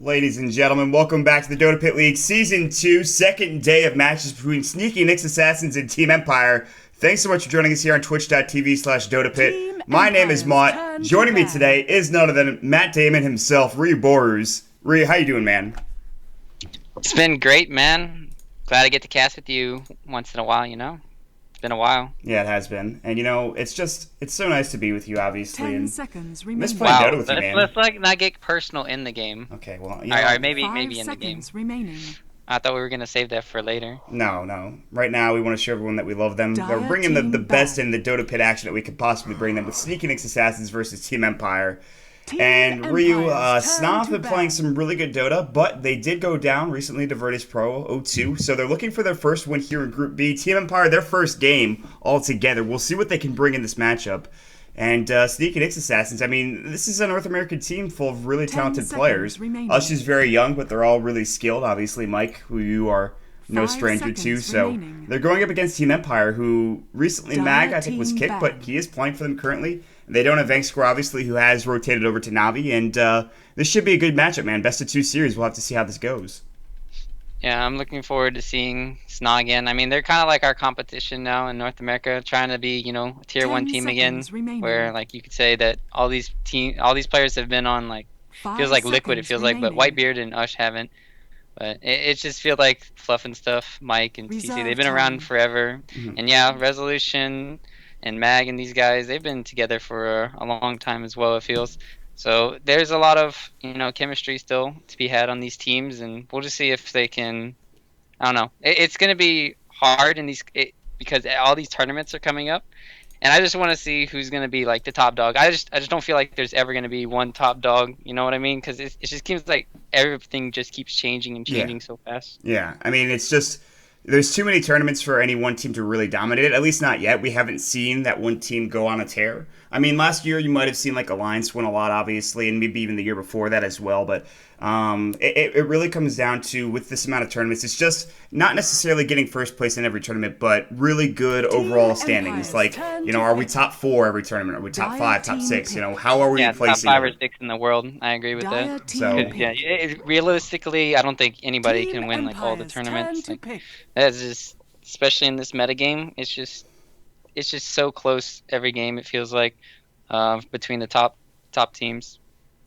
Ladies and gentlemen, welcome back to the DotaPit League Season 2, second day of matches between Sneaky Nyx Assassins and Team Empire. Thanks so much for joining us here on twitch.tv/DotaPit. My name is Mott. Joining me today is none other than Matt Damon himself, Ryu Borus. Ryu, how you doing, man? It's been great, man. Glad I get to cast with you once in a while, It's been a while. Yeah, it has been. And it's so nice to be with you, obviously. 10 and seconds remaining. miss playing Dota with you, man. Let's not get personal in the game. Okay, well, Alright, maybe in the game. Remaining. I thought we were gonna save that for later. No. Right now, we want to show everyone that we love them. They're bringing the best in the Dota Pit action that we could possibly bring them with Sneaky Nyx Assassins versus Team Empire. And Ryu, SNA have been playing some really good Dota, but they did go down recently to Virtus Pro 0-2, so they're looking for their first win here in Group B. Team Empire, their first game altogether. We'll see what they can bring in this matchup. And Sneaky Nyx Assassins, I mean, this is a North American team full of really talented players. Us is very young, but they're all really skilled. Obviously, Mike, who you are no stranger to, so they're going up against Team Empire, who recently Mag, I think, was kicked, but he is playing for them currently. They don't have Vangscore, obviously, who has rotated over to Navi, and this should be a good matchup, man. Best of 2 series. We'll have to see how this goes. Yeah, I'm looking forward to seeing SNA again. I mean, they're kind of like our competition now in North America, trying to be, a tier 1 team again, where like you could say that all these players have been on feels like Liquid. It feels like, but Whitebeard and Ush haven't. But it just feels like Fluff and stuff, Mike and TC. They've been around forever, and yeah, Resolution and Mag and these guys, they've been together for a long time as well, it feels. So there's a lot of, chemistry still to be had on these teams, and we'll just see if they can, I don't know. It's going to be hard in because all these tournaments are coming up, and I just want to see who's going to be like the top dog. I just don't feel like there's ever going to be one top dog, you know what I mean? Because it just seems like everything just keeps changing and changing so fast. Yeah, I mean, it's just... There's too many tournaments for any one team to really dominate it, at least not yet. We haven't seen that one team go on a tear. I mean, last year you might have seen Alliance win a lot, obviously, and maybe even the year before that as well. But it really comes down to, with this amount of tournaments, it's just not necessarily getting first place in every tournament, but really good overall standings. Are we top 4 every tournament? Are we top 5, top 6? How are we placing? Top 5 or 6 in the world. I agree with that. So realistically, I don't think anybody can win all the tournaments. That's just, especially in this meta game, it's just so close every game. It feels like between the top teams.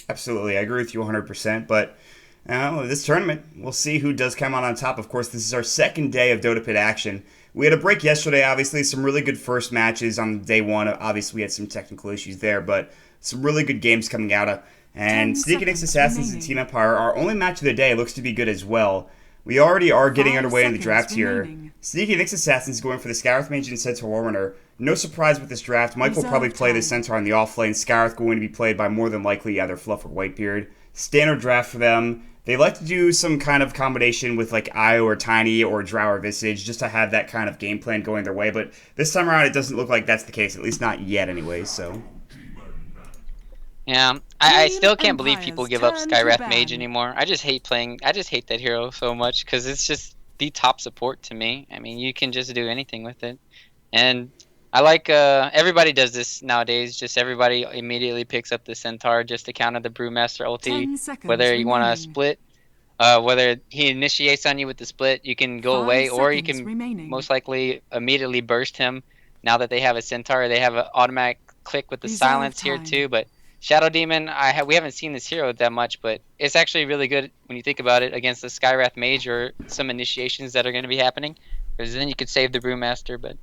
Absolutely, I agree with you 100%. But this tournament, we'll see who does come out on top. Of course, this is our second day of DotaPit action. We had a break yesterday, obviously, some really good first matches on day 1. Obviously, we had some technical issues there, but some really good games coming out of. And Sneaky Nyx Assassins and Team Empire, our only match of the day, looks to be good as well. We already are getting underway in the draft here. Sneaky Nyx Assassins going for the Scarith Mage and Centaur Warrunner. No surprise with this draft. Mike will probably play the Centaur on the offlane. Scarith going to be played by more than likely either Fluff or Whitebeard. Standard draft for them. They like to do some kind of combination with Io or Tiny or Drow or Visage just to have that kind of game plan going their way. But this time around, it doesn't look like that's the case, at least not yet anyway, so... Yeah, I still can't believe people give up Skywrath Mage anymore. I just hate that hero so much because it's just the top support to me. I mean, you can just do anything with it. And I like, everybody does this nowadays. Just everybody immediately picks up the Centaur just to counter the Brewmaster ulti. Whether you want to split, whether he initiates on you with the split, you can go away, or you can most likely immediately burst him. Now that they have a Centaur, they have an automatic click with the silence here too, but Shadow Demon, we haven't seen this hero that much, but it's actually really good when you think about it against the Skywrath Mage or some initiations that are going to be happening, because then you could save the Brewmaster. But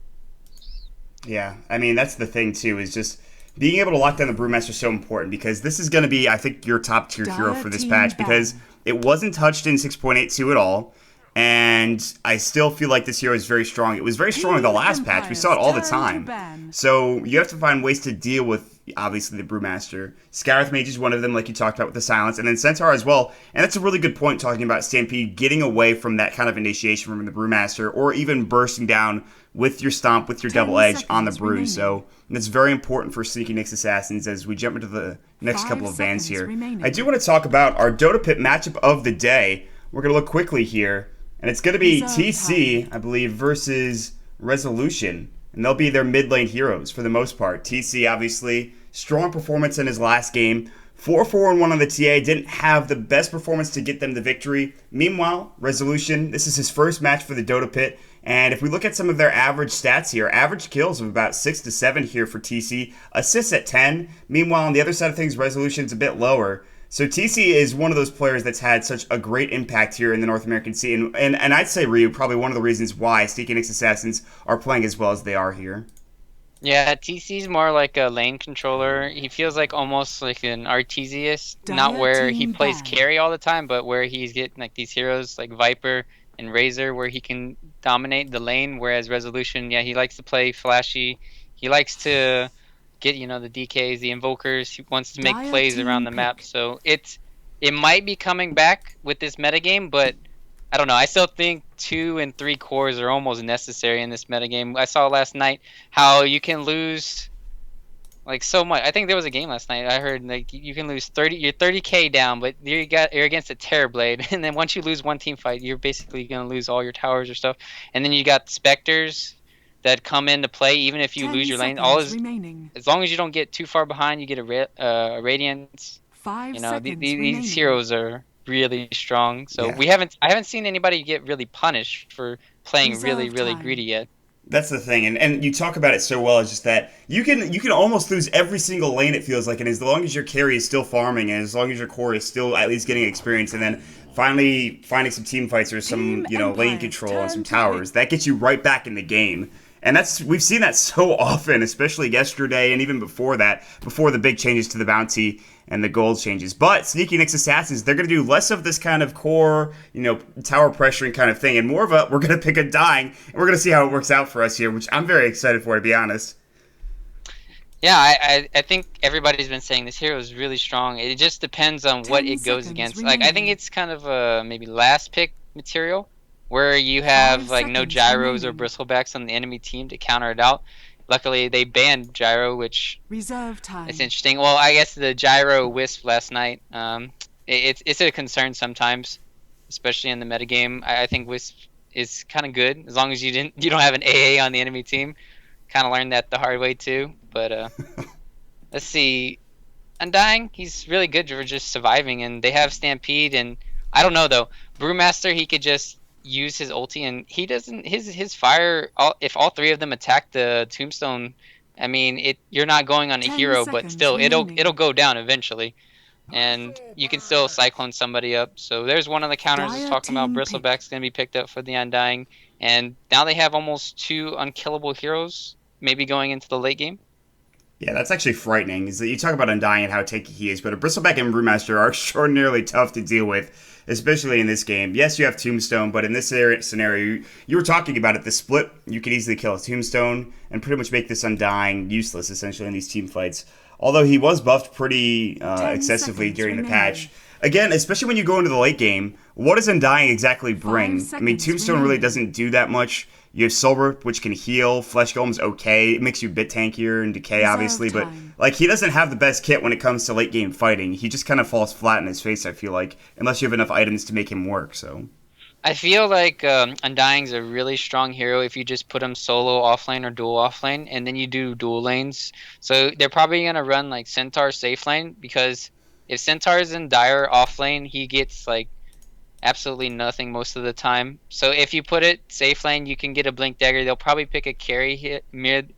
yeah, I mean, that's the thing too, is just being able to lock down the Brewmaster is so important, because this is going to be, I think, your top tier hero for this patch, because it wasn't touched in 6.82 at all. And I still feel like this hero is very strong. It was very strong in the last patch. We saw it all the time. So you have to find ways to deal with, obviously, the Brewmaster. Scarith Mage is one of them, like you talked about with the silence. And then Centaur as well. And that's a really good point, talking about Stampede, getting away from that kind of initiation from the Brewmaster, or even bursting down with your Stomp, with your Double Edge on the Brew. So that's very important for Sneaky Nyx Assassins as we jump into the next couple of bans here. I do want to talk about our DotaPit matchup of the day. We're going to look quickly here. And it's going to be TC, I believe, versus Resolution. And they'll be their mid lane heroes for the most part. TC, obviously, strong performance in his last game. 4-4-1 on the TA, didn't have the best performance to get them the victory. Meanwhile, Resolution, this is his first match for the DotaPit, and if we look at some of their average stats here, average kills of about 6 to 7 here for TC, assists at 10. Meanwhile, on the other side of things, Resolution's a bit lower. So TC is one of those players that's had such a great impact here in the North American scene, and I'd say Ryu, probably one of the reasons why Sneaky Nick's Assassins are playing as well as they are here. Yeah, TC's more like a lane controller. He feels like almost like an Artesius, not where he plays carry all the time, but where he's getting like these heroes like Viper and Razor where he can dominate the lane, whereas Resolution, yeah, he likes to play flashy. He likes to get, the DKs, the invokers. He wants to make plays around the map. So it might be coming back with this metagame, but I don't know. I still think 2 and 3 cores are almost necessary in this metagame. I saw last night how you can lose like so much. I think there was a game last night. I heard like you can lose 30. You're 30k down, but you're against a Terrorblade, and then once you lose one team fight, you're basically gonna lose all your towers or stuff. And then you got Spectres that come into play even if you lose your lane. As long as you don't get too far behind, you get a Radiance. These heroes are really strong. So yeah. I haven't seen anybody get really punished for playing really greedy yet. That's the thing, and you talk about it so well. It's just that you can almost lose every single lane, it feels like, and as long as your carry is still farming, and as long as your core is still at least getting experience, and then finally finding some team fights or some lane control on some towers, that gets you right back in the game. And we've seen that so often, especially yesterday and even before that, before the big changes to the bounty and the gold changes. But Sneaky Nick's Assassins, they're going to do less of this kind of core, tower pressuring kind of thing, and more of we're going to pick Undying, and we're going to see how it works out for us here, which I'm very excited for, to be honest. Yeah, I think everybody's been saying this hero is really strong. It just depends on what it goes against. Remaining. Like, I think it's kind of a maybe last pick material, where you have like no gyros or bristlebacks on the enemy team to counter it out. Luckily, they banned gyro, which reserve time. It's interesting. Well, I guess the gyro wisp last night. It's a concern sometimes, especially in the metagame. I think wisp is kind of good as long as you don't have an AA on the enemy team. Kind of learned that the hard way too. But let's see, Undying, he's really good for just surviving, and they have Stampede, and I don't know though. Brewmaster, he could just use his ulti, and he doesn't his fire, if all 3 of them attack the tombstone, I mean you're not going on a hero, but still it'll go down eventually, and you can still cyclone somebody up. So there's one of the counters that's talking about Bristleback's gonna be picked up for the Undying, and now they have almost 2 unkillable heroes maybe going into the late game. Yeah, that's actually frightening. Is that you talk about Undying and how tanky he is, but a Bristleback and Brewmaster are extraordinarily tough to deal with, especially in this game. Yes, you have Tombstone, but in this scenario, you were talking about it, the split, you could easily kill a Tombstone and pretty much make this Undying useless, essentially, in these team fights. Although he was buffed pretty excessively during the patch. Again, especially when you go into the late game, what does Undying exactly bring? I mean, Tombstone really doesn't do that much. You have Silver, which can heal. Flesh Golem's okay. It makes you a bit tankier and decay, obviously. But, like, he doesn't have the best kit when it comes to late-game fighting. He just kind of falls flat in his face, I feel like, unless you have enough items to make him work, so... I feel like Undying's a really strong hero if you just put him solo offlane or dual offlane, and then you do dual lanes. So they're probably going to run, like, Centaur safe lane, because if Centaur's in dire offlane, he gets, like, absolutely nothing most of the time. So if you put it safe lane, you can get a blink dagger. They'll probably pick a carry mid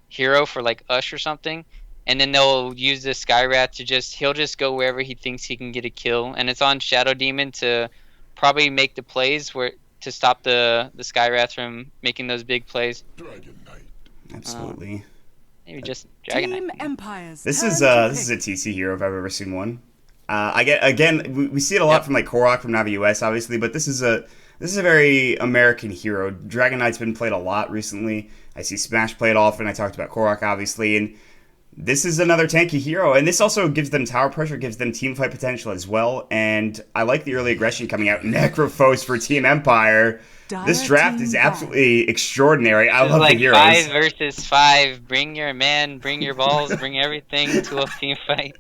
hero for like Ush or something, and then they'll use the Skyrath to he'll just go wherever he thinks he can get a kill, and it's on Shadow Demon to probably make the plays to stop the Skyrath from making those big plays. Dragon Knight. Absolutely. Maybe just Dragon Knight. Team Empires. This is a TC hero if I've ever seen one. We see it a lot from like Korok from Navi US, obviously, but this is a very American hero. Dragon Knight's been played a lot recently. I see Smash played often. I talked about Korok, obviously, and this is another tanky hero. And this also gives them tower pressure, gives them team fight potential as well. And I like the early aggression coming out. Necrophos for Team Empire. This draft is absolutely extraordinary. I love the heroes. 5 versus 5. Bring your man, bring your balls, bring everything to a team fight.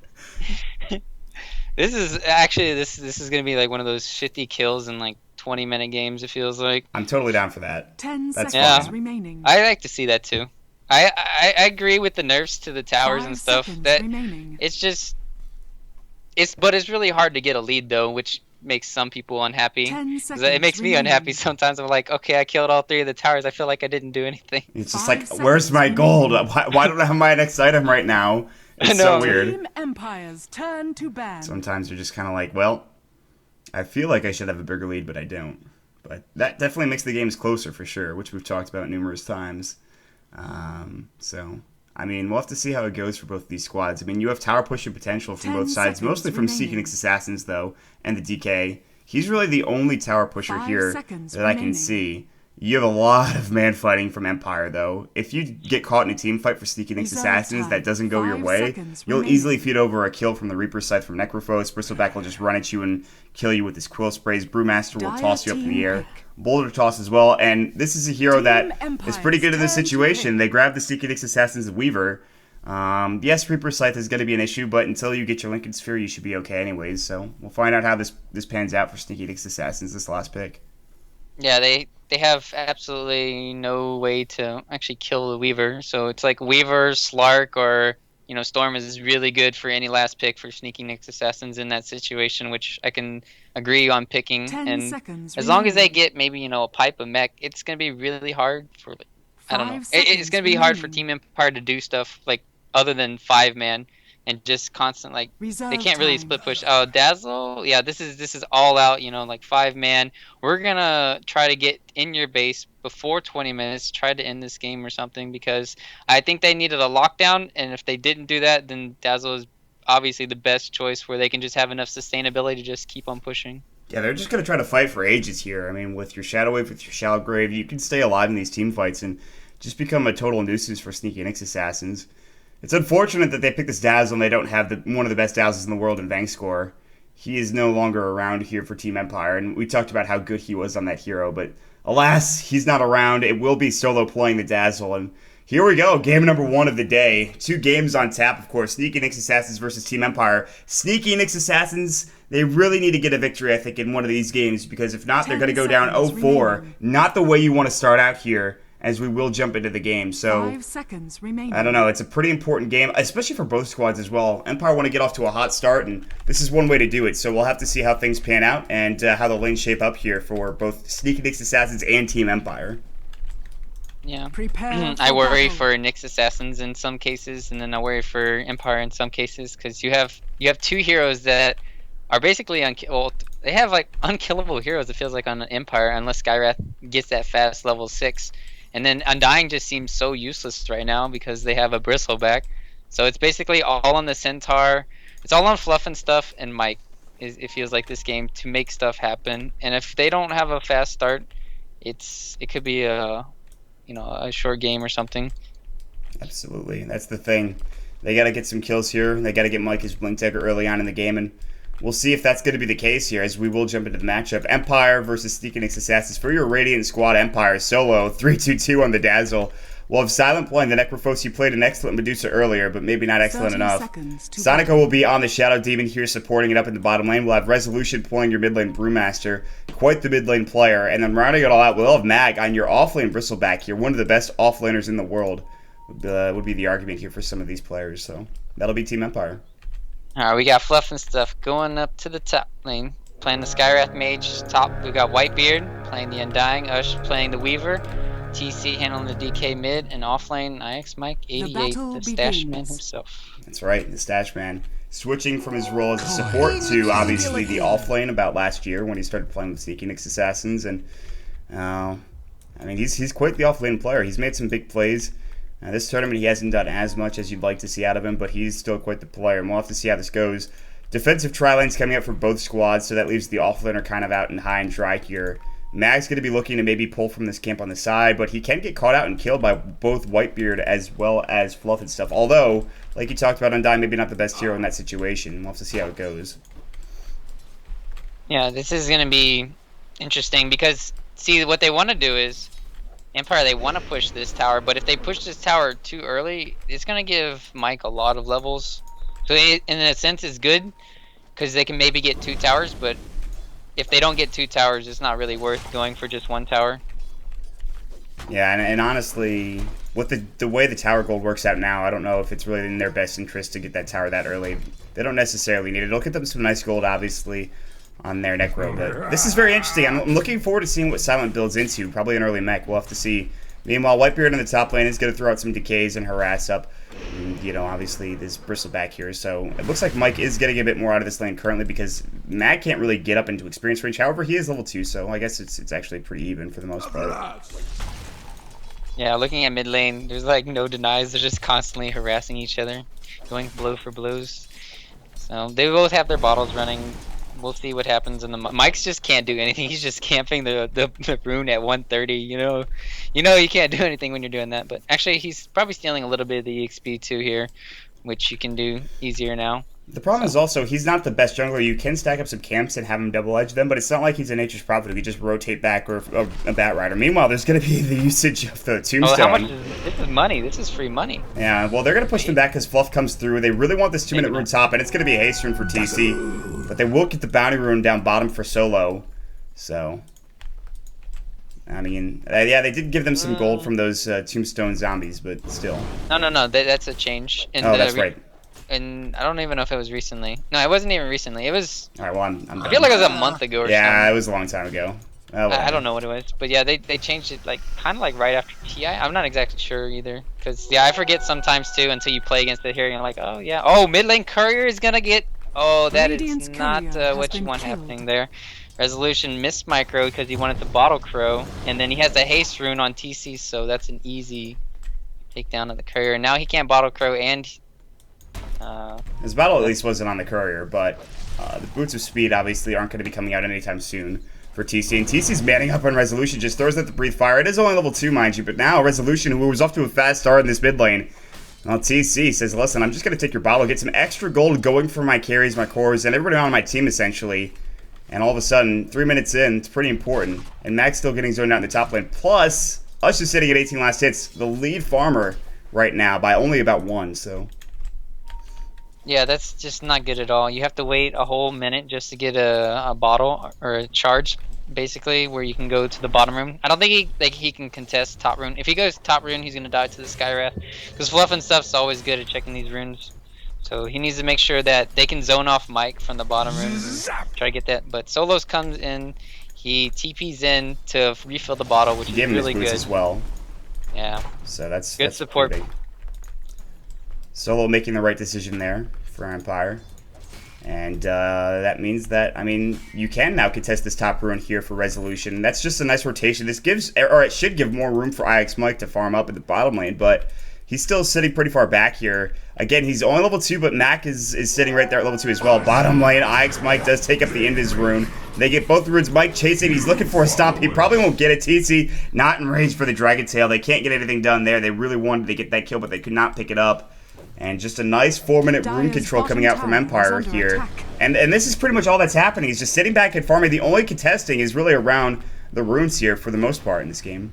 This is gonna be like one of those 50 kills in like 20-minute games. It feels like. I'm totally down for that. 10 seconds remaining. I like to see that too. I agree with the nerfs to the towers and stuff. That remaining. It's just it's really hard to get a lead though, which makes some people unhappy. 10 It makes me unhappy sometimes. I'm like, okay, I killed all 3 of the towers. I feel like I didn't do anything. It's just like, where's my gold? Why don't I have my next item right now? It's so weird. Team Empire's turn to ban. Sometimes you're just kind of like, well, I feel like I should have a bigger lead, but I don't. But that definitely makes the games closer for sure, which we've talked about numerous times. So, I mean, we'll have to see how it goes for both of these squads. I mean, you have tower pushing potential from both sides, mostly from Seeking Assassins, though, and the DK. He's really the only tower pusher here that I can see. You have a lot of man fighting from Empire, though. If you get caught in a team fight for Sneaking Assassins that doesn't go your way, you'll easily feed over a kill from the Reaper side from Necrophos. Bristleback will just run at you and kill you with his quill sprays. Brewmaster will toss you up in the air. Boulder toss as well. And this is a hero that is pretty good in this situation. They grab the Sneaking Assassins of Weaver. Yes, Reaper Scythe is going to be an issue, but until you get your Lincoln Sphere, you should be okay anyways. So we'll find out how this pans out for Sneaky Assassins, this last pick. Yeah, they have absolutely no way to actually kill the Weaver. So it's like Weaver, Slark, or Storm is really good for any last pick for Sneaky Nyx Assassins in that situation, which I can agree on picking. And as long as they get maybe a pipe of mech, it's going to be really hard for I don't know. It's going to be hard for Team Empire to do stuff like other than 5-man and just constant they can't really split push. Oh, Dazzle, yeah, this is all out. Like 5-man. We're gonna try to get in your base before 20 minutes. Try to end this game or something because I think they needed a lockdown, and if they didn't do that, then Dazzle is obviously the best choice where they can just have enough sustainability to just keep on pushing. Yeah, they're just going to try to fight for ages here. I mean, with your Shadow Wave, with your Shallow Grave, you can stay alive in these team fights and just become a total nuisance for Sneaky Nyx Assassins. It's unfortunate that they picked this Dazzle and they don't have one of the best Dazzles in the world in Vangscore. He is no longer around here for Team Empire, and we talked about how good he was on that hero, but alas, he's not around. It will be Solo playing the Dazzle, and here we go, game number 1 of the day. 2 games on tap, of course. Sneaky Nyx Assassins versus Team Empire. Sneaky Nyx Assassins, they really need to get a victory, I think, in one of these games, because if not, they're going to go down 0-4. Not the way you want to start out here, as we will jump into the game. So, 5 seconds remaining. I don't know. It's a pretty important game, especially for both squads as well. Empire want to get off to a hot start, and this is one way to do it. So we'll have to see how things pan out and how the lanes shape up here for both Sneaky Nyx Assassins and Team Empire. Yeah. Prepare I worry for Nyx Assassins in some cases, and then I worry for Empire in some cases, because you have 2 heroes that are basically they have unkillable heroes. It feels like on Empire, unless Skywrath gets that fast level 6. And then Undying just seems so useless right now because they have a Bristleback. So it's basically all on the Centaur. It's all on Fluff and stuff and Mike. It feels like this game to make stuff happen. And if they don't have a fast start, it could be a short game or something. Absolutely, that's the thing. They got to get some kills here. They got to get Mike his Blink Dagger early on in the game, and we'll see if that's going to be the case here as we will jump into the matchup. Empire versus Sneaky Nyx Assassins for your Radiant Squad. Empire solo 3-2-2 on the Dazzle. We'll have Silent playing the Necrophos. You played an excellent Medusa earlier, but maybe not excellent enough. Sonico will be on the Shadow Demon here supporting it up in the bottom lane. We'll have Resolution playing your mid lane Brewmaster. Quite the mid lane player. And then rounding it all out, we'll have Mag on your off lane Bristleback here. One of the best off laners in the world would be the argument here for some of these players. So that'll be Team Empire. Alright, we got Fluff and stuff going up to the top lane. Playing the Skywrath Mage top. We got Whitebeard playing the Undying. Ush playing the Weaver. TC handling the DK mid. And offlane, IX Mike 88, the Stash Man himself. That's right, the Stash Man. Switching from his role as a support to obviously the offlane about last year when he started playing with Sneaky Nyx Assassins. And I mean, he's quite the offlane player. He's made some big plays. This tournament, he hasn't done as much as you'd like to see out of him, but he's still quite the player, and we'll have to see how this goes. Defensive tri-lanes coming up for both squads, so that leaves the offlaner kind of out and high and dry here. Mag's going to be looking to maybe pull from this camp on the side, but he can get caught out and killed by both Whitebeard as well as Fluff and stuff. Although, like you talked about, Undying maybe not the best hero in that situation. We'll have to see how it goes. Yeah, this is going to be interesting because, see, what they want to do is Empire, they want to push this tower, but if they push this tower too early, it's going to give Mike a lot of levels. So in a sense, it's good because they can maybe get 2 towers, but if they don't get 2 towers, it's not really worth going for just 1 tower. Yeah, and honestly, with the way the tower gold works out now, I don't know if it's really in their best interest to get that tower that early. They don't necessarily need it. It'll get them some nice gold, obviously, on their necro. But this is very interesting. I'm looking forward to seeing what Silent builds into. Probably an early mech. We'll have to see. Meanwhile, Whitebeard in the top lane is going to throw out some decays and harass up. And, you know, obviously, this Bristleback here. So it looks like Mike is getting a bit more out of this lane currently because Mag can't really get up into experience range. However, he is level 2, so I guess it's actually pretty even for the most part. Yeah, looking at mid lane, there's like no denies. They're just constantly harassing each other, going blow for blows. So they both have their bottles running. We'll see what happens in the. Mike's just can't do anything. He's just camping the rune at 130. You know you can't do anything when you're doing that. But actually, he's probably stealing a little bit of the EXP too here, which you can do easier now. The problem is also he's not the best jungler. You can stack up some camps and have him double edge them, but it's not like he's a Nature's Prophet who can just rotate back or a Bat Rider. Meanwhile, there's going to be the usage of the Tombstone. Oh, how much is this? This is money. This is free money. Yeah, well, they're going to push them back because Fluff comes through. They really want this 2-minute rune top, and it's going to be a haste rune for TC. But they will get the bounty rune down bottom for Solo. So, I mean, yeah, they did give them some gold from those Tombstone zombies, but still. No. That's a change. Oh, that's right. And I don't even know if it was recently. No, it wasn't even recently. It was. All right, well, I'm I feel like it was a month ago or something. Yeah, it was a long time ago. Oh, well. I don't know what it was, but yeah, they changed it like kind of like right after TI. I'm not exactly sure either, because yeah, I forget sometimes too until you play against it here and you're like, oh yeah, oh mid lane courier is gonna get. Oh, that is not what you want happening there. Resolution missed micro because he wanted to bottle crow, and then he has the haste rune on TC, so that's an easy takedown of the courier. Now he can't bottle crow and. His battle at least wasn't on the courier, but the boots of speed obviously aren't going to be coming out anytime soon for TC. And TC's manning up on Resolution, just throws out the breathe fire. It is only level 2, mind you, but now Resolution, who was off to a fast start in this mid lane, well, TC says, listen, I'm just going to take your bottle, get some extra gold going for my carries, my cores, and everybody on my team, essentially. And all of a sudden, 3 minutes in, it's pretty important. And Mac's still getting zoned out in the top lane. Plus, us just sitting at 18 last hits, the lead farmer right now by only about 1, so... Yeah, that's just not good at all. You have to wait a whole minute just to get a bottle or a charge, basically, where you can go to the bottom room. I don't think he can contest top rune. If he goes top rune, he's gonna die to the Skywrath. Because Fluff and stuff's always good at checking these runes. So he needs to make sure that they can zone off Mike from the bottom room and try to get that. But Solos comes in, he TP's in to refill the bottle, which is really good as well. Yeah. So that's good support. Big. Solo making the right decision there for Empire. And that means that, I mean, you can now contest this top rune here for Resolution. That's just a nice rotation. This gives, or it should give more room for IX Mike to farm up in the bottom lane, but he's still sitting pretty far back here. Again, he's only level 2, but Mac is sitting right there at level 2 as well. Bottom lane, IX Mike does take up the Invis rune. They get both runes. Mike chasing, he's looking for a stomp. He probably won't get it. TC not in range for the Dragon Tail. They can't get anything done there. They really wanted to get that kill, but they could not pick it up. And just a nice 4-minute rune control coming out from Empire here. And this is pretty much all that's happening. He's just sitting back and farming. The only contesting is really around the runes here for the most part in this game.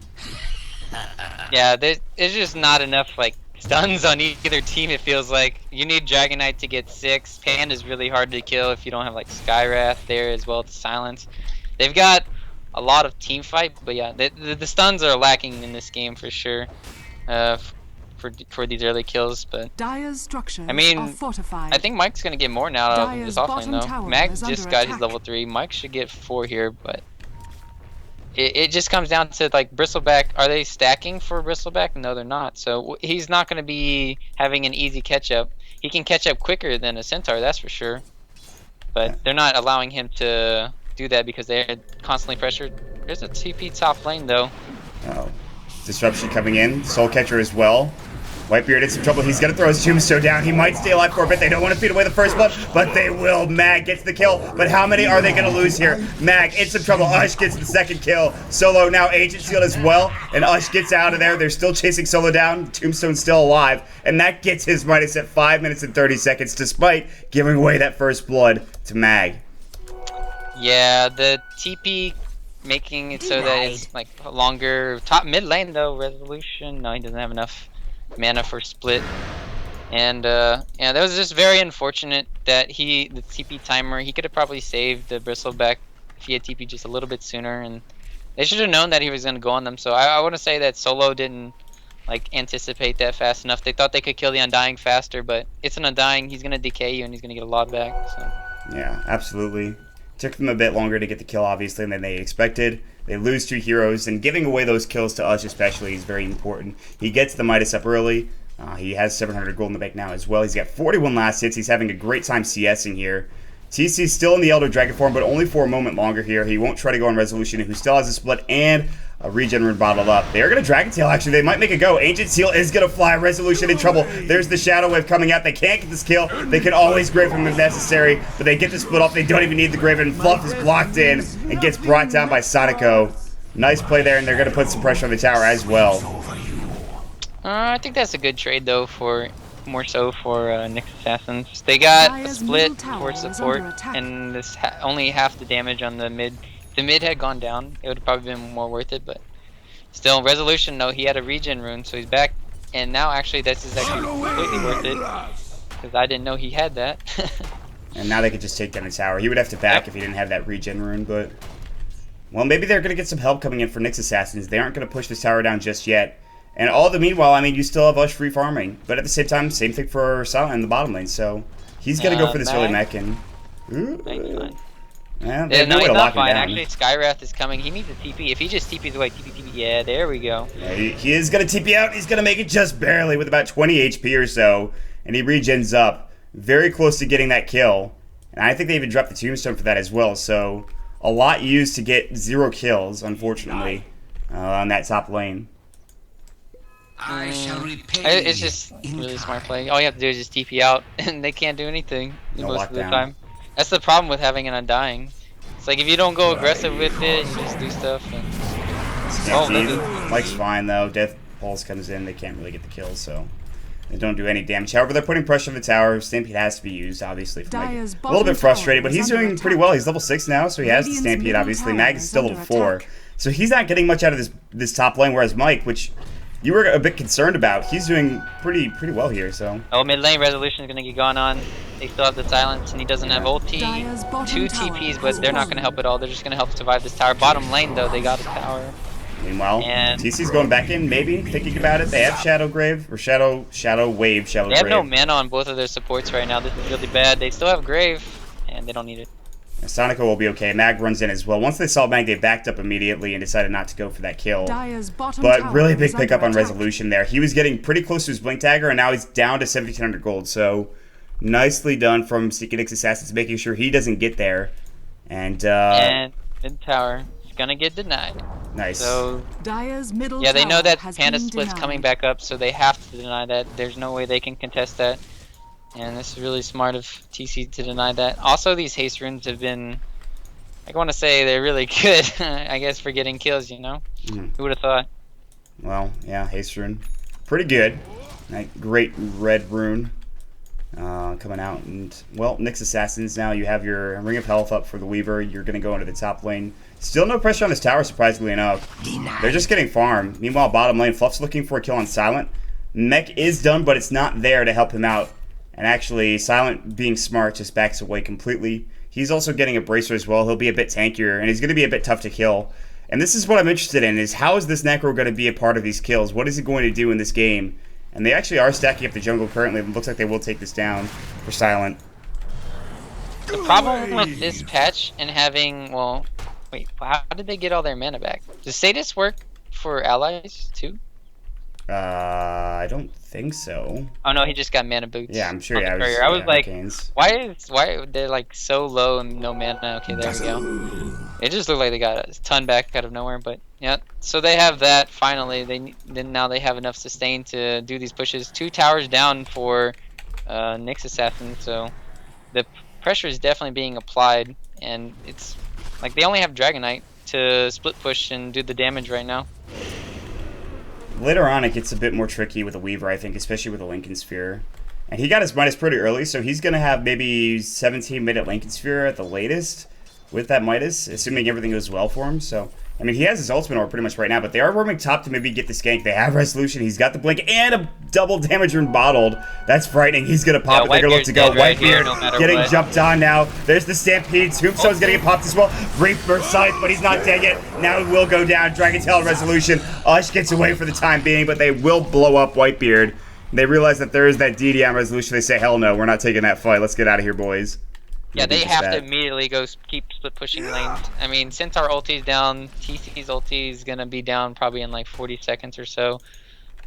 Yeah, there's just not enough like stuns on either team, it feels like. You need Dragon Knight to get 6. Panda's really hard to kill if you don't have like Skywrath there as well to silence. They've got a lot of team fight, but yeah, the stuns are lacking in this game for sure. For these early kills, but I mean, I think Mike's gonna get more now out of this offlane though. Mag just got his level 3. Mike should get 4 here, but it just comes down to like Bristleback. Are they stacking for Bristleback? No, they're not. So he's not gonna be having an easy catch up. He can catch up quicker than a Centaur, that's for sure. But they're not allowing him to do that because they're constantly pressured. There's a TP top lane though. Oh, disruption coming in. Soul Catcher as well. Whitebeard in some trouble. He's going to throw his Tombstone down. He might stay alive for a bit. They don't want to feed away the first blood, but they will. Mag gets the kill. But how many are they going to lose here? Mag in some trouble. Ush gets the second kill. Solo now Agent Shield as well. And Ush gets out of there. They're still chasing Solo down. Tombstone's still alive. And that gets his Midas at 5 minutes and 30 seconds, despite giving away that first blood to Mag. Yeah, the TP making it so that it's like longer. Top mid lane though, Resolution. No, he doesn't have enough mana for split, and yeah, that was just very unfortunate that the TP timer, he could have probably saved the Bristleback if he had TP just a little bit sooner, and they should have known that he was going to go on them. So I want to say that Solo didn't like anticipate that fast enough. They thought they could kill the Undying faster, but it's an Undying. He's gonna decay you, and he's gonna get a lot back. So. Yeah, absolutely. Took them a bit longer to get the kill, obviously, than they expected. They lose 2 heroes, and giving away those kills to us especially is very important. He gets the Midas up early. He has 700 gold in the bank now as well. He's got 41 last hits. He's having a great time CSing here. TC's still in the Elder Dragon form, but only for a moment longer here. He won't try to go on Resolution, who still has a split and a regen rune bottled up. They're going to Dragon Tail, actually. They might make a go. Ancient Seal is going to fly. Resolution in trouble. There's the Shadow Wave coming out. They can't get this kill. They can always grave him if necessary, but they get the split off. They don't even need the grave, and Fluff is blocked in and gets brought down by Sonico. Nice play there, and they're going to put some pressure on the tower as well. I think that's a good trade, though, for more so for Nyx Assassins. They got a split for support, and this only half the damage on the mid. If the mid had gone down, it would have probably been more worth it, but still, Resolution, though, he had a regen rune, so he's back, and now actually this is actually completely worth it, because I didn't know he had that. And now they could just take down the tower. He would have to back if he didn't have that regen rune, but... Well, maybe they're going to get some help coming in for Nyx Assassins. They aren't going to push this tower down just yet. And all the meanwhile, I mean, you still have Ush free farming. But at the same time, same thing for Silent in the bottom lane. So he's going to go for this early mech. And yeah, no, he's not fine. Actually, Skywrath is coming. He needs a TP. If he just TPs away, TP. Yeah, there we go. Yeah, he is going to TP out. He's going to make it just barely with about 20 HP or so. And he regens up. Very close to getting that kill. And I think they even dropped the tombstone for that as well. So a lot used to get 0 kills, unfortunately, on that top lane. I shall repay. It's just really smart play. All you have to do is just TP out, and they can't do anything most of the time. That's the problem with having an Undying. It's like if you don't go aggressive with it, you just do stuff. And... Mike's fine though. Death Pulse comes in, they can't really get the kills, so they don't do any damage. However, they're putting pressure on the tower. Stampede has to be used, obviously. For Mike. A little bit frustrated, but he's doing pretty well. He's level 6 now, so he has the Stampede, obviously. Mag is still level 4. So he's not getting much out of this top lane, whereas Mike, which you were a bit concerned about, he's doing pretty well here, so. Oh, mid lane Resolution is going to get gone on. They still have the silence, and he doesn't have ulti. 2 TPs, but they're not going to help at all. They're just going to help survive this tower. Bottom lane, though, they got a tower. Meanwhile, TC's going back in, maybe, thinking about it. They have Shadow Grave, or Shadow Wave, Shadow Grave. They have no mana on both of their supports right now. This is really bad. They still have Grave, and they don't need it. Sonico will be okay. Mag runs in as well. Once they saw Mag, they backed up immediately and decided not to go for that kill. But really big pickup on Resolution there. He was getting pretty close to his Blink Dagger, and now he's down to 1,700 gold. So nicely done from Nyx Assassins, making sure he doesn't get there. And mid tower is gonna get denied. Nice. So yeah, they know that Panda Split's coming back up, so they have to deny that. There's no way they can contest that. And this is really smart of TC to deny that. Also, these haste runes have been, I want to say they're really good, I guess, for getting kills, you know? Who would have thought? Well, yeah, haste rune. Pretty good. That great red rune coming out. And, well, Nyx Assassins now. You have your Ring of Health up for the Weaver. You're going to go into the top lane. Still no pressure on this tower, surprisingly enough. They're just getting farm. Meanwhile, bottom lane, Fluff's looking for a kill on Silent. Mech is done, but it's not there to help him out. And actually, Silent, being smart, just backs away completely. He's also getting a Bracer as well. He'll be a bit tankier, and he's going to be a bit tough to kill. And this is what I'm interested in, is how is this Necro going to be a part of these kills? What is he going to do in this game? And they actually are stacking up the jungle currently. It looks like they will take this down for Silent. The problem with this patch and having, well, wait, how did they get all their mana back? Does Sadis work for allies, too? I don't think so. Oh no, he just got mana boots. Yeah, I'm sure. Yeah, I was like, why they're like so low and no mana? Okay, there we go. It just looked like they got a ton back out of nowhere, but yeah. So they have that finally. Now they have enough sustain to do these pushes. 2 towers down for Nyx Assassin, so the pressure is definitely being applied, and it's like they only have Dragonite to split push and do the damage right now. Later on, it gets a bit more tricky with a Weaver, I think, especially with a Lincoln Sphere. And he got his Midas pretty early, so he's going to have maybe 17-minute Lincoln Sphere at the latest with that Midas, assuming everything goes well for him. So I mean, he has his ultimate orb pretty much right now, but they are roaming top to maybe get the gank. They have resolution. He's got the blink and a double damage rune bottled. That's frightening. He's going to pop it. They're going to look to go. Whitebeard getting jumped on now. There's the Stampede. Tombstone's going to get popped as well. Reaper Scythe, but he's not dead yet. Now he will go down. Dragon Tail resolution. Ush gets away for the time being, but they will blow up Whitebeard. They realize that there is that DD on resolution. They say, hell no, we're not taking that fight. Let's get out of here, boys. Yeah, they have to immediately go keep split pushing lanes. I mean, since our ulti's down, TC's ulti is gonna be down probably in like 40 seconds or so,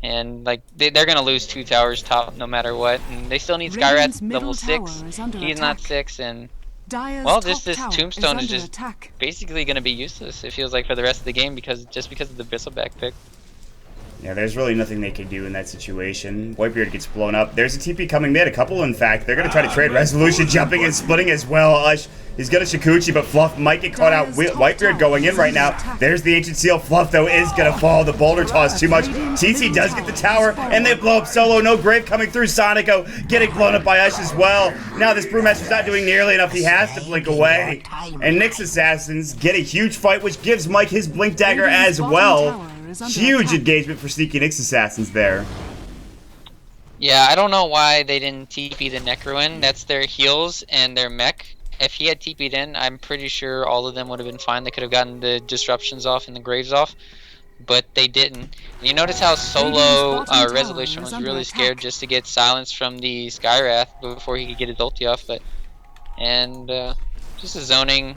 and like they're gonna lose 2 towers top no matter what. And they still need Skywrath level 6. He's not 6, and well, this Tombstone is just basically gonna be useless. It feels like for the rest of the game because of the Bristleback pick. Yeah, there's really nothing they can do in that situation. Whitebeard gets blown up. There's a TP coming mid, a couple in fact. They're going to try to trade resolution, jumping and splitting as well. Ush, he's got a Shikuchi, but Fluff might get caught out. Whitebeard going in right now. There's the Ancient Seal. Fluff, though, is going to fall. The boulder toss too much. TC does get the tower, and they blow up Solo. No Grave coming through. Sonico getting blown up by Ush as well. Now this Brewmaster's not doing nearly enough. He has to blink away. And Nyx Assassins get a huge fight, which gives Mike his Blink Dagger as well. Huge engagement for sneaky Nyx Assassins there. Yeah, I don't know why they didn't TP the Necro in. That's their heals and their mech. If he had TP'd in, I'm pretty sure all of them would have been fine. They could have gotten the disruptions off and the graves off, but they didn't. And you notice how Solo Resolution was really scared just to get silenced from the Skywrath before he could get his ulti off. And just a zoning,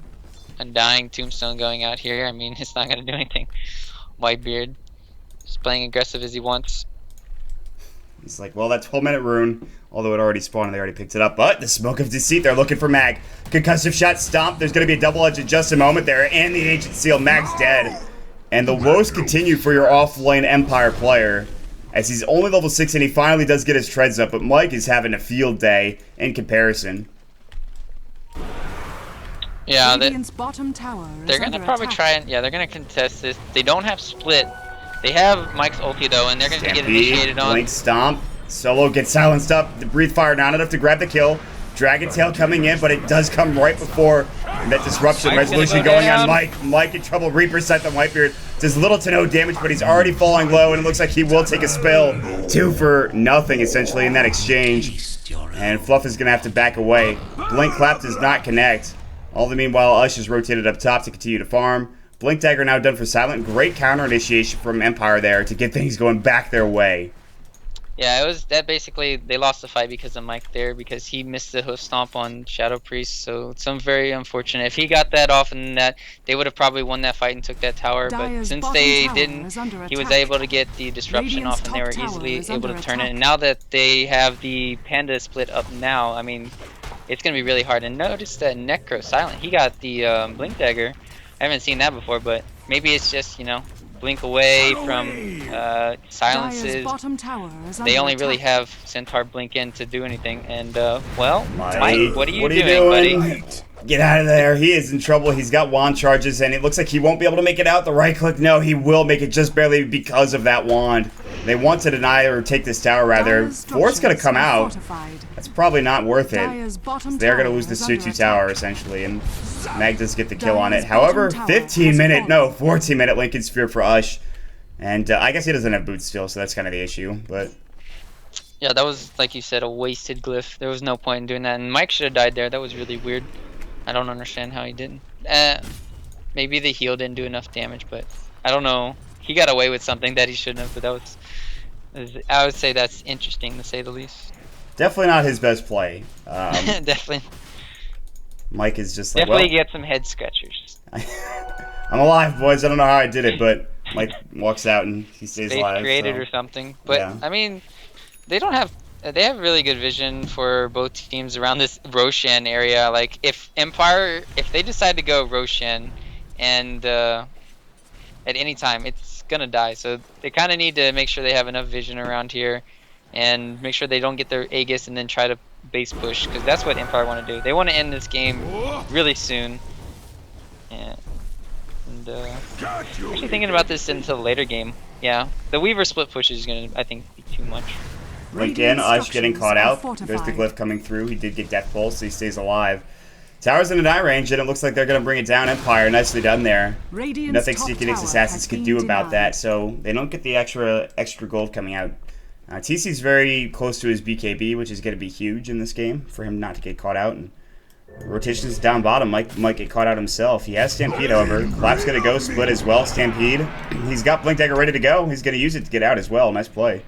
a dying Tombstone going out here. I mean, it's not going to do anything. Whitebeard just playing aggressive as he wants. He's like, well, that 12-minute rune, although it already spawned and they already picked it up, but the Smoke of Deceit, they're looking for Mag. Concussive shot, stomp. There's going to be a double edge in just a moment there, and the Ancient Seal. Mag's dead. And the woes continue for your off-lane Empire player, as he's only level 6 and he finally does get his treads up, but Mike is having a field day in comparison. Yeah, they're gonna probably try and they're gonna contest this. They don't have split. They have Mike's ulti though, and they're gonna get initiated on. Blink stomp. Solo gets silenced up. The breathe fire not enough to grab the kill. Dragon Tail coming in, but it does come right before that disruption. Resolution going on Mike. Mike in trouble. Reaper Scythe on Whitebeard does little to no damage, but he's already falling low, and it looks like he will take a spill. 2 for nothing essentially in that exchange, and Fluff is gonna have to back away. Blink clap does not connect. All the meanwhile, Ush is rotated up top to continue to farm. Blink Dagger now done for Silent. Great counter initiation from Empire there to get things going back their way. Yeah, it was that basically they lost the fight because of Mike there, because he missed the hoof stomp on Shadow Priest. So it's very unfortunate. If he got that off and that, they would have probably won that fight and took that tower. But since they didn't, he was able to get the disruption off, and they were easily able to turn it. And now that they have the Panda split up now, I mean, it's going to be really hard. And notice that Necro Silent, he got the Blink Dagger. I haven't seen that before, but maybe it's just, you know, blink away from silences. They only really have Centaur blink in to do anything. And, well, Mike, what are you doing, buddy? Get out of there. He is in trouble. He's got wand charges, and it looks like he won't be able to make it out. The right click, no, he will make it just barely because of that wand. They want to deny or take this tower, rather. Fort's going to come out. That's probably not worth it. They're going to lose the Sutu tower, essentially, and Mag does get the kill on it. However, 14-minute Lincoln Sphere for Ush. And I guess he doesn't have boots still, so that's kind of the issue. But yeah, that was, like you said, a wasted glyph. There was no point in doing that, and Mike should have died there. That was really weird. I don't understand how he didn't. Maybe the heal didn't do enough damage, but I don't know. He got away with something that he shouldn't have, but that was, I would say that's interesting to say the least. Definitely not his best play. Definitely. Mike is just like, definitely get some head scratchers. I'm alive, boys. I don't know how I did it, but Mike walks out and he stays alive. Created or something. But yeah. I mean, they have really good vision for both teams around this Roshan area. Like if they decide to go Roshan, and at any time it's gonna die. So they kind of need to make sure they have enough vision around here, and make sure they don't get their Aegis and then try to base push, because that's what Empire want to do. They want to end this game really soon. Yeah. And actually thinking about this into the later game. Yeah, the Weaver split push is gonna, I think, be too much. Link in, Ush getting caught out. There's the glyph coming through. He did get Death Pulse, so he stays alive. Tower's in an eye range, and it looks like they're going to bring it down. Empire, nicely done there. Radiant's Nothing top Sneaky Nick's tower Assassins has could been do about denied. that, so they don't get the extra gold coming out. TC's very close to his BKB, which is going to be huge in this game for him not to get caught out. And rotation's down bottom. Mike might get caught out himself. He has Stampede, however. Clap's going to go split as well. Stampede. He's got Blink Dagger ready to go. He's going to use it to get out as well. Nice play.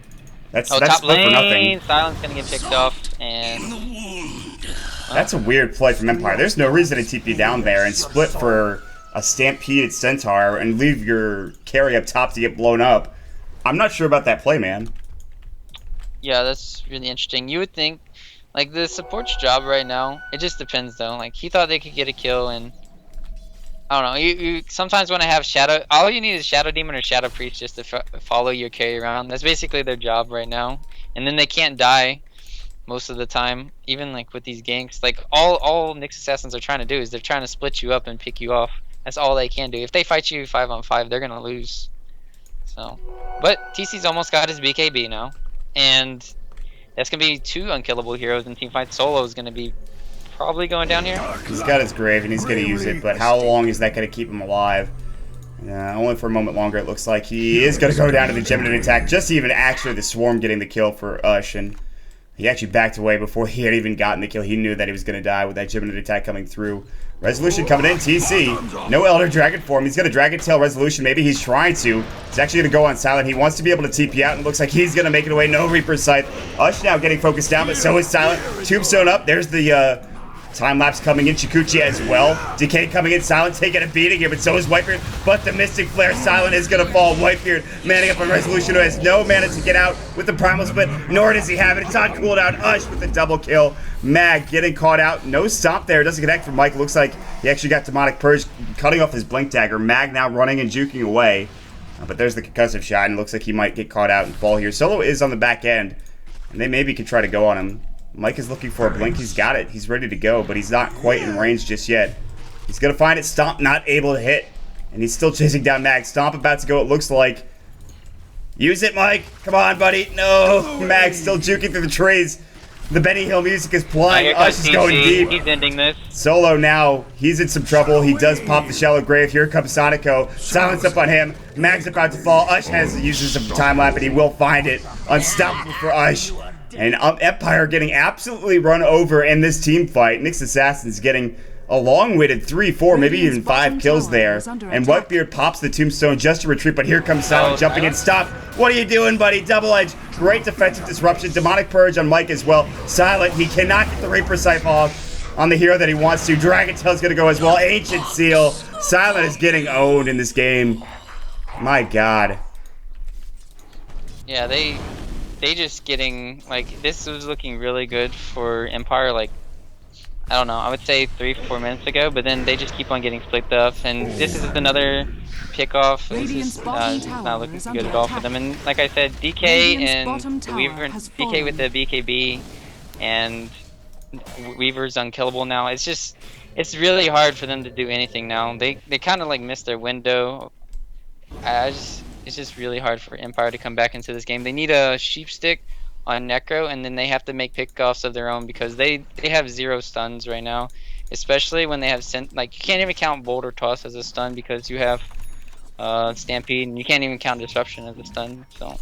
That's top split for nothing. lane. Silence gonna get picked off, and That's a weird play from Empire. There's no reason to TP down there and split for a Stampede Centaur and leave your carry up top to get blown up. I'm not sure about that play, man. yeah, that's really interesting. You would think, like, the support's job right now, it just depends though. Like, he thought they could get a kill, and I don't know. You sometimes want to have Shadow. All you need is Shadow Demon or Shadow Priest just to follow your carry around. That's basically their job right now. And then they can't die most of the time. Even like with these ganks, like all Nyx Assassins are trying to do is they're trying to split you up and pick you off. That's all they can do. If they fight you 5-on-5, they're gonna lose. So, but TC's almost got his BKB now, and that's gonna be 2 unkillable heroes in team fight. Solo is gonna be probably going down here. He's got his grave and he's going to use it, but how long is that going to keep him alive? Only for a moment longer, it looks like. He is going to go down to the Gemini attack, just even actually the Swarm getting the kill for Ush, and he actually backed away before he had even gotten the kill. He knew that he was going to die with that Gemini attack coming through. Resolution coming in, TC. No Elder Dragon form. He's going to Dragon Tail Resolution. Maybe he's trying to. He's actually going to go on Silent. He wants to be able to TP out, and it looks like he's going to make it away. No Reaper Scythe. Ush now getting focused down, but so is Silent. Tombstone up. There's the time lapse coming in. Chikuchi as well. Decay coming in. Silent taking a beating here, but so is Whitebeard. But the Mystic Flare. Silent is going to fall. Whitebeard manning up on Resolution, who has no mana to get out with the Primal Split, nor does he have it. It's on cooldown. Ush with the double kill. Mag getting caught out. No stop there. Doesn't connect from Mike. Looks like he actually got Demonic Purge cutting off his Blink Dagger. Mag now running and juking away. But there's the concussive shot, and looks like he might get caught out and fall here. Solo is on the back end, and they maybe could try to go on him. Mike is looking for a blink. He's got it. He's ready to go, but he's not quite in range just yet. He's going to find it. Stomp not able to hit, and he's still chasing down Mag. Stomp about to go, it looks like. Use it, Mike. Come on, buddy. No. Mag still juking through the trees. The Benny Hill music is playing. Ush is going deep. He's ending this. Solo now. He's in some trouble. He does pop the Shallow Grave. Here comes Sonico. Silence up on him. Mag's about to fall. Ush uses some time lap, and he will find it. Unstoppable for Ush. And Empire getting absolutely run over in this team fight. Nyx Assassins getting a long-waited 3, 4, maybe even 5 kills there. And Whitebeard pops the Tombstone just to retreat, but here comes Silent jumping in. Stop! What are you doing, buddy? Double Edge. Great defensive disruption. Demonic Purge on Mike as well. Silent, he cannot get the Reaper Scythe off on the hero that he wants to. Dragon Tail's gonna go as well. Ancient Seal. Silent is getting owned in this game. My God. Yeah, they just getting, like, this was looking really good for Empire, like, I don't know, I would say 3-4 minutes ago, but then they just keep on getting split up, and this is another pick-off. This is not looking good at all for them. And like I said, DK and Weaver, DK with the BKB, and Weaver's unkillable now. It's just, it's really hard for them to do anything now. They kind of like missed their window. It's just really hard for Empire to come back into this game. They need a sheep stick on Necro, and then they have to make pickoffs of their own because they have 0 stuns right now. Especially when they have like, you can't even count Boulder Toss as a stun because you have Stampede, and you can't even count Disruption as a stun. So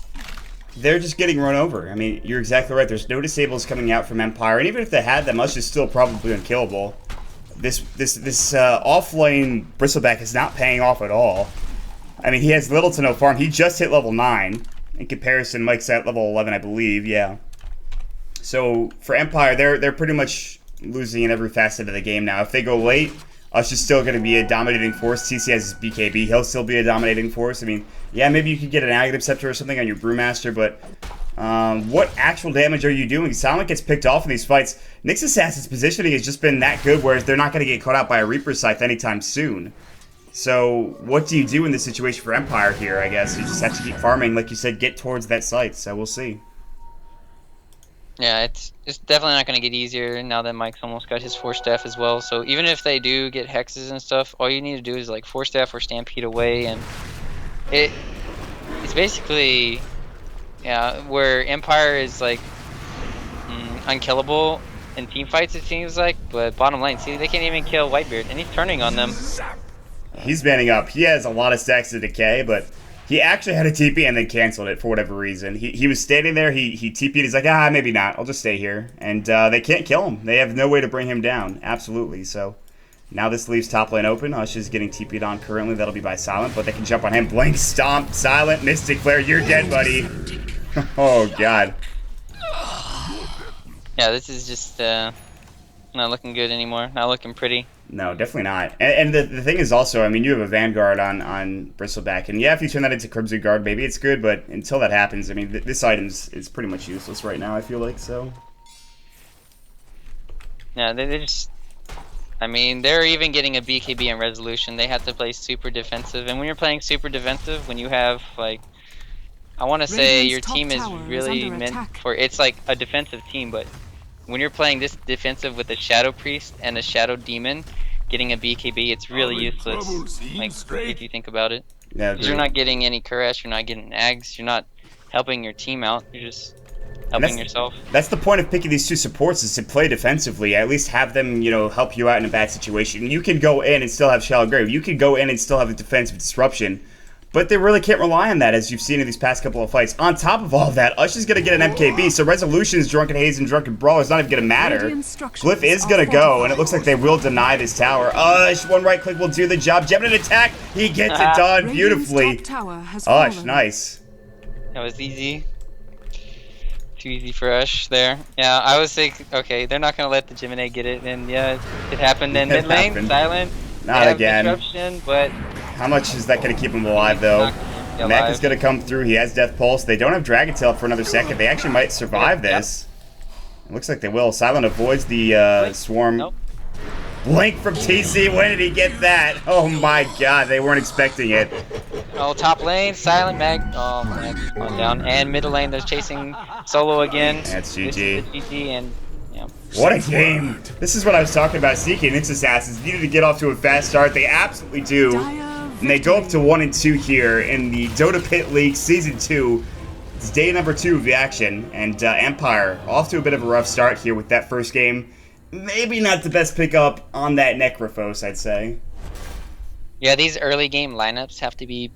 they're just getting run over. I mean, you're exactly right. There's no disables coming out from Empire, and even if they had them, Ush is still probably unkillable. This offlane Bristleback is not paying off at all. I mean, he has little to no farm. He just hit level 9. In comparison, Mike's at level 11, I believe. Yeah. So for Empire, they're pretty much losing in every facet of the game now. If they go late, Ush is still going to be a dominating force. TC has his BKB. He'll still be a dominating force. I mean, yeah, maybe you could get an Aghanim Scepter or something on your Brewmaster, but what actual damage are you doing? Silent gets picked off in these fights. Nyx Assassin's positioning has just been that good, whereas they're not going to get caught out by a Reaper Scythe anytime soon. So what do you do in this situation for Empire here, I guess? You just have to keep farming, like you said, get towards that site, so we'll see. Yeah, it's definitely not going to get easier now that Mike's almost got his Force Staff as well. So even if they do get hexes and stuff, all you need to do is like Force Staff or Stampede away, and it's basically, yeah, where Empire is like unkillable. in team fights, it seems like. But bottom line, see, they can't even kill Whitebeard, and he's turning on them. He's manning up. He has a lot of stacks of decay, but he actually had a TP and then canceled it for whatever reason. He was standing there, he TP'd, he's like, maybe not, I'll just stay here. And they can't kill him. They have no way to bring him down, absolutely. So now this leaves top lane open. Ush is getting TP'd on currently, that'll be by Silent, but they can jump on him. Blink, Stomp, Silent, Mystic Flare, you're dead, buddy. Oh, God. Yeah, this is just not looking good anymore, not looking pretty. No, definitely not. And the thing is also, I mean, you have a Vanguard on Bristleback, and yeah, if you turn that into Crimson Guard, maybe it's good, but until that happens, I mean, this item is pretty much useless right now, I feel like, so. Yeah, they just... I mean, they're even getting a BKB in Resolution. They have to play super defensive, and when you're playing super defensive, when you have, like... I want to say your team is really meant for... It's like a defensive team, but when you're playing this defensive with a Shadow Priest and a Shadow Demon, getting a BKB, it's really useless, like, if you think about it. Yeah, because you're not getting any Koresh, you're not getting Ags, you're not helping your team out, you're just helping yourself. That's the point of picking these two supports, is to play defensively. At least have them, help you out in a bad situation. You can go in and still have Shallow Grave. You can go in and still have a defensive disruption. But they really can't rely on that, as you've seen in these past couple of fights. On top of all of that, Ush is going to get an MKB, so Resolution's Drunken Haze and Drunken Brawl is not even going to matter. Glyph is going to go, and it looks like they will deny this tower. Ush, one right click will do the job. Gemini attack, he gets it done beautifully. Ush, nice. That was easy. Too easy for Ush there. Yeah, I was thinking, okay, they're not going to let the Gemini get it, and yeah, it happened in mid lane, Silent. Not again. Disruption, but how much is that going to keep him alive, though? Mech is going to come through. He has Death Pulse. They don't have Dragon Tail for another second. They actually might survive this. It looks like they will. Silent avoids the swarm. Nope. Blink from TC. When did he get that? Oh my God, they weren't expecting it. Oh, top lane, Silent Mag. Oh, Mag on down. And middle lane, they're chasing Solo again. That's GG. This is the GG, and yeah. What a game. This is what I was talking about. Seeking its assassins needed to get off to a fast start. They absolutely do. And they go up to 1 and 2 here in the DotaPit League Season 2. It's day number 2 of the action. And Empire off to a bit of a rough start here with that first game. Maybe not the best pickup on that Necrophos, I'd say. Yeah, these early game lineups have to be